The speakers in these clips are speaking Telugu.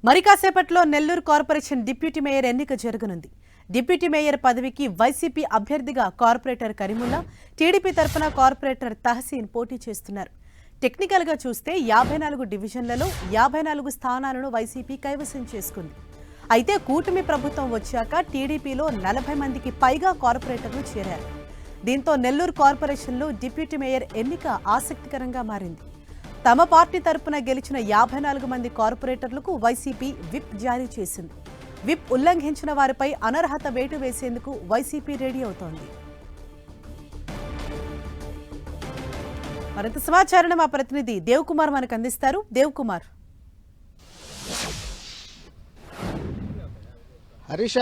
మరి కాసేపట్లో నెల్లూరు కార్పొరేషన్ డిప్యూటీ మేయర్ ఎన్నిక జరగనుంది. డిప్యూటీ మేయర్ పదవికి వైసీపీ అభ్యర్థిగా కార్పొరేటర్ కరీముల్లా, టీడీపీ తరపున కార్పొరేటర్ తహసీన్ పోటీ చేస్తున్నారు. టెక్నికల్గా చూస్తే 54 డివిజన్లలో 54 స్థానాలను వైసీపీ కైవసం చేసుకుంది. అయితే కూటమి ప్రభుత్వం వచ్చాక టీడీపీలో 40 మందికి పైగా కార్పొరేటర్లు చేరారు. దీంతో నెల్లూరు కార్పొరేషన్లో డిప్యూటీ మేయర్ ఎన్నిక ఆసక్తికరంగా మారింది. తమ పార్టీ తరపున గెలిచిన 54 మంది కార్పొరేటర్లకు వైసీపీ విప్ జారీ చేసింది. విప్ ఉల్లంఘించిన వారిపై అనర్హత వేటు వేసేందుకు వైసీపీ రెడీ అవుతోంది. మరింత సమాచారం మా ప్రతినిధి దేవ్ కుమార్ మనకు అందిస్తారు. దేవ్ కుమార్. హరీష,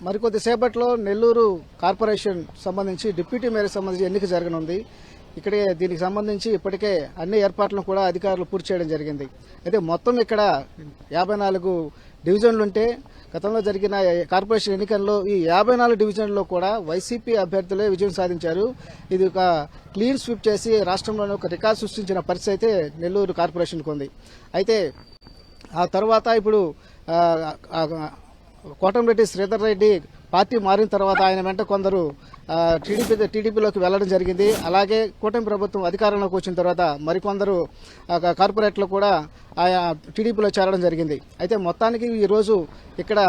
మరికొద్దిసేపట్లో నెల్లూరు కార్పొరేషన్ సంబంధించి డిప్యూటీ మేయర్ సంబంధించి ఎన్నిక జరగనుంది. ఇక్కడే దీనికి సంబంధించి ఇప్పటికే అన్ని ఏర్పాట్లను కూడా అధికారులు పూర్తి చేయడం జరిగింది. అయితే మొత్తం ఇక్కడ 54 డివిజన్లుంటే గతంలో జరిగిన కార్పొరేషన్ ఎన్నికల్లో ఈ 54 డివిజన్లలో కూడా వైసీపీ అభ్యర్థులే విజయం సాధించారు. ఇది ఒక క్లీన్ స్వీప్ చేసి రాష్ట్రంలోనే ఒక రికార్డు సృష్టించిన పరిస్థితి అయితే నెల్లూరు కార్పొరేషన్కు ఉంది. అయితే ఆ తర్వాత ఇప్పుడు కోటంరెడ్డి శ్రీధర్ రెడ్డి పార్టీ మారిన తర్వాత ఆయన వెంట కొందరు టీడీపీలోకి వెళ్లడం జరిగింది. అలాగే కూటమి ప్రభుత్వం అధికారంలోకి వచ్చిన తర్వాత మరికొందరు కార్పొరేట్లు కూడా ఆయా టీడీపీలో చేరడం జరిగింది. అయితే మొత్తానికి ఈరోజు ఇక్కడ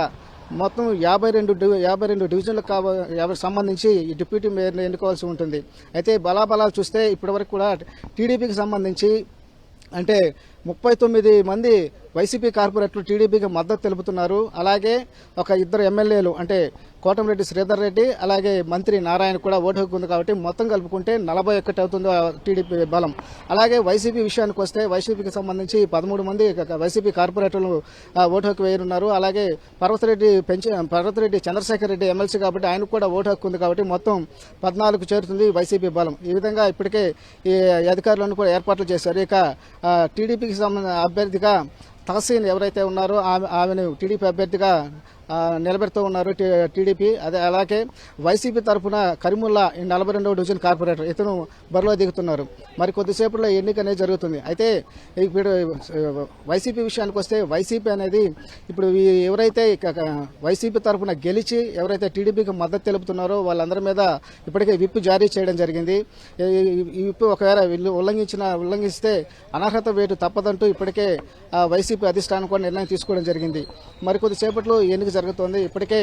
మొత్తం 52 డివిజన్లకు సంబంధించి ఈ డిప్యూటీ మేయర్ని ఎన్నుకోవాల్సి ఉంటుంది. అయితే బలాబలాలు చూస్తే ఇప్పటివరకు కూడా టీడీపీకి సంబంధించి అంటే 39 మంది వైసీపీ కార్పొరేటర్లు టీడీపీకి మద్దతు తెలుపుతున్నారు. అలాగే ఒక 2 ఎమ్మెల్యేలు అంటే కోటంరెడ్డి శ్రీధర్ రెడ్డి అలాగే మంత్రి నారాయణ కూడా ఓటు హక్కు ఉంది. కాబట్టి మొత్తం కలుపుకుంటే 41 అవుతుంది టీడీపీ బలం. అలాగే వైసీపీ విషయానికి వస్తే వైసీపీకి సంబంధించి 13 మంది వైసీపీ కార్పొరేటర్లు ఓటు హక్కు వేయనున్నారు. అలాగే పర్వతరెడ్డి చంద్రశేఖర్ రెడ్డి ఎమ్మెల్సీ కాబట్టి ఆయనకు కూడా ఓటు హక్కు ఉంది. కాబట్టి మొత్తం 14 చేరుతుంది వైసీపీ బలం. ఈ విధంగా ఇప్పటికే ఈ అధికారులను కూడా ఏర్పాట్లు చేశారు. ఇక టీడీపీకి సంబంధించిన అభ్యర్థిగా తహసీన్ ఎవరైతే ఉన్నారో ఆమెను టీడీపీ అభ్యర్థిగా నిలబెడుతూ ఉన్నారు టీడీపీ. అలాగే వైసీపీ తరఫున కరీముల్లా 42వ డివిజన్ కార్పొరేటర్ ఇతను బరిలో దిగుతున్నారు. మరి కొద్దిసేపట్లో ఎన్నిక అనేది జరుగుతుంది. అయితే ఇప్పుడు వైసీపీ విషయానికి వస్తే వైసీపీ అనేది ఇప్పుడు ఎవరైతే వైసీపీ తరఫున గెలిచి ఎవరైతే టీడీపీకి మద్దతు తెలుపుతున్నారో వాళ్ళందరి మీద ఇప్పటికే విప్ జారీ చేయడం జరిగింది. ఈ విప్ ఒకవేళ వీళ్ళు ఉల్లంఘిస్తే అనర్హత వేటు తప్పదంటూ ఇప్పటికే వైసీపీ అధిష్టానం కూడా నిర్ణయం తీసుకోవడం జరిగింది. మరి కొద్దిసేపట్లో ఎన్నిక జరుగుతోంది. ఇప్పటికే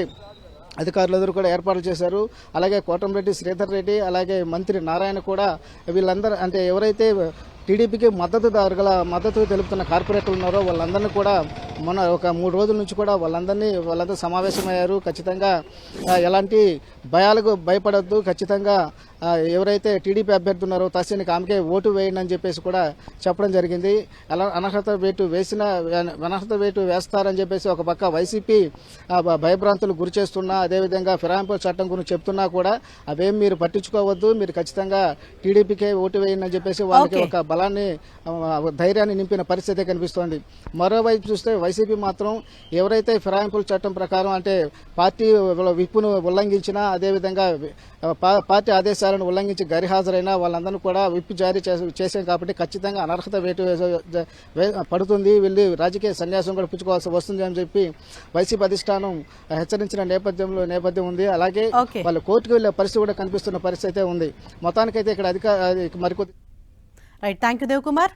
అధికారులందరూ కూడా ఏర్పాట్లు చేశారు. అలాగే కోటంరెడ్డి శ్రీధర్ రెడ్డి అలాగే మంత్రి నారాయణ కూడా వీళ్ళందరూ అంటే ఎవరైతే టీడీపీకి మద్దతు తెలుపుతున్న కార్పొరేటర్లు ఉన్నారో వాళ్ళందరినీ కూడా మొన్న ఒక 3 రోజుల నుంచి కూడా వాళ్ళందరూ సమావేశమయ్యారు. ఖచ్చితంగా ఎలాంటి భయాలకు భయపడద్దు, ఖచ్చితంగా ఎవరైతే టీడీపీ అభ్యర్థి ఉన్నారో తహసీన్కి ఆమెకే ఓటు వేయండి అని చెప్పేసి కూడా చెప్పడం జరిగింది. అలా అనర్హత వేటు వేస్తారని చెప్పేసి ఒక పక్క వైసీపీ భయభ్రాంతులు గురి చేస్తున్నా, అదేవిధంగా ఫిరాయింపుల చట్టం గురించి చెప్తున్నా కూడా అవేం మీరు పట్టించుకోవద్దు, మీరు ఖచ్చితంగా టీడీపీకే ఓటు వేయండి అని చెప్పేసి వాళ్ళకి ఒక బలాన్ని ధైర్యాన్ని నింపిన పరిస్థితి కనిపిస్తోంది. మరోవైపు చూస్తే వైసీపీ మాత్రం ఎవరైతే ఫిరాయింపుల చట్టం ప్రకారం అంటే పార్టీ విప్పును ఉల్లంఘించినా అదేవిధంగా పార్టీ ఆదేశాలను ఉల్లంఘించి గైర్హాజరైనా వాళ్ళందరూ కూడా విప్ జారీ చేశాం కాబట్టి ఖచ్చితంగా అనర్హత వేటు పడుతుంది, వీళ్ళు రాజకీయ సన్యాసం కూడా పుచ్చుకోవాల్సి వస్తుంది అని చెప్పి వైసీపీ అధిష్టానం హెచ్చరించిన నేపథ్యం ఉంది. అలాగే వాళ్ళు కోర్టుకు వెళ్లే పరిస్థితి కూడా కనిపిస్తున్న పరిస్థితి అయితే ఉంది. మొత్తానికైతే ఇక్కడ మరికొద్ది right. Thank you Dev Kumar.